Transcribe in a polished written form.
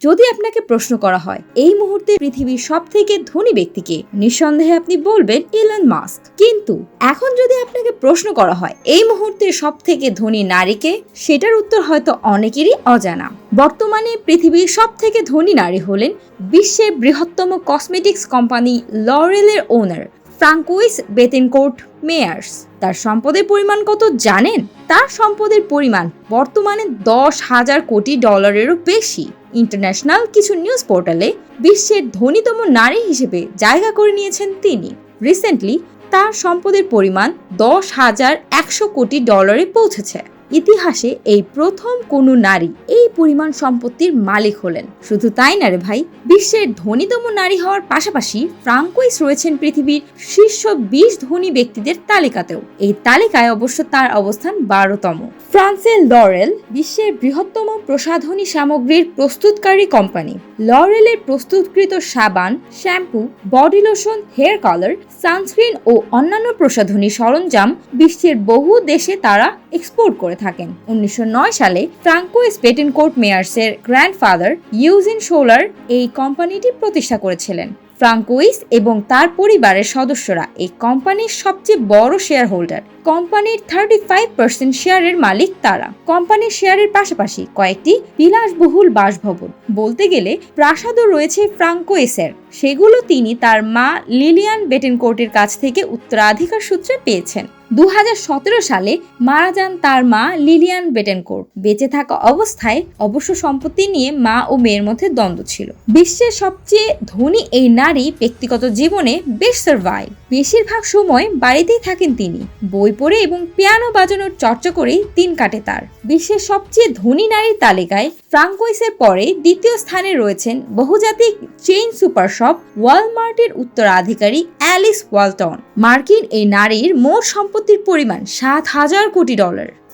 যদি আপনাকে প্রশ্ন করা হয় এই মুহূর্তে পৃথিবীর সবথেকে ধনী ব্যক্তিকে, নিঃসন্দেহে আপনি বলবেন ইলন মাস্ক। কিন্তু এখন যদি আপনাকে প্রশ্ন করা হয় এই মুহূর্তের সবথেকে ধনী নারীকে, সেটার উত্তর হয়তো অনেকেরই অজানা। বর্তমানে পৃথিবীর সবথেকে ধনী নারী হলেন বিশ্বের বৃহত্তম কসমেটিক্স কোম্পানি লরেলের ওনার ফ্রাঙ্কোইস বেতেনকোর্ট মেয়ার্স। তার সম্পদের পরিমাণ কত জানেন? তার সম্পদের পরিমাণ বর্তমানে 10,000 কোটি ডলারেরও বেশি। ইন্টারন্যাশনাল কিছু নিউজ পোর্টালে বিশ্বের ধনীতম নারী হিসেবে জায়গা করে নিয়েছেন তিনি। রিসেন্টলি তার সম্পদের পরিমাণ 10,100 কোটি ডলারে পৌঁছেছে। ইতিহাসে এই প্রথম কোনো নারী এই পরিমাণ সম্পত্তির মালিক হলেন। শুধু তাই না রে ভাই, বিশ্বের ধনীতম নারী হওয়ার পাশাপাশি ফ্রাঙ্কোইস রয়েছেন পৃথিবীর শীর্ষ 20 ধনী ব্যক্তিদের তালিকাতেও। এই তালিকায় অবশ্য তার অবস্থান 12তম। ফ্রান্সের লরেল বিশ্বের বৃহত্তম প্রসাধনী সামগ্রীর প্রস্তুতকারী কোম্পানি। লরেলের প্রস্তুতকৃত সাবান, shampoo, body lotion, hair colour, sunscreen ও অন্যান্য প্রসাধনী সরঞ্জাম বিশ্বের বহু দেশে তারা এক্সপোর্ট করে থাকেন। 1909 সালে ফ্রাঙ্কোইস বেটেনকোর্ট মেয়ার্সের গ্র্যান্ডফাদার ইউজিন শোলার এই কোম্পানিটি প্রতিষ্ঠা করেছিলেন। ফ্রাঙ্কোইস এবং তার পরিবারের সদস্যরা এই কোম্পানির সবচেয়ে বড় শেয়ার হোল্ডার। কোম্পানির 35% শেয়ারের মালিক তারা। কোম্পানির শেয়ারের পাশাপাশি কয়েকটি বিলাসবহুল বাসভবন, বলতে গেলে প্রাসাদও রয়েছে ফ্রাঙ্কোইসের। সেগুলো তিনি তার মা লিলিয়ান বেটেনকোর্টের কাছ থেকে উত্তরাধিকার সূত্রে পেয়েছেন। 2017 সালে মারা যান তার মা লিলিয়ান বেটেনকোর্ট। বেঁচে থাকা অবস্থায় অবশ্য সম্পত্তি নিয়ে মা ও মেয়ের মধ্যে দ্বন্দ্ব ছিল। বিশ্বের সবচেয়ে ধনী এই নারী ব্যক্তিগত জীবনে বেশ সার্ভাইভ। বেশিরভাগ সময় বাড়িতেই থাকেন তিনি। বই পড়ে এবং পিয়ানো বাজানোর চর্চা করেই দিন কাটে তার। বিশ্বের সবচেয়ে ধনী নারীর তালিকায় ফ্রাঙ্কোইসের পরে দ্বিতীয় স্থানে রয়েছেন বহুজাতিক চেইন সুপার শপ ওয়ালমার্টের উত্তরাধিকারী অ্যালিস ওয়ালটন। মার্কিন এই নারীর মোট সম্পত্তির পরিমাণ 7,000 কোটি ডলার।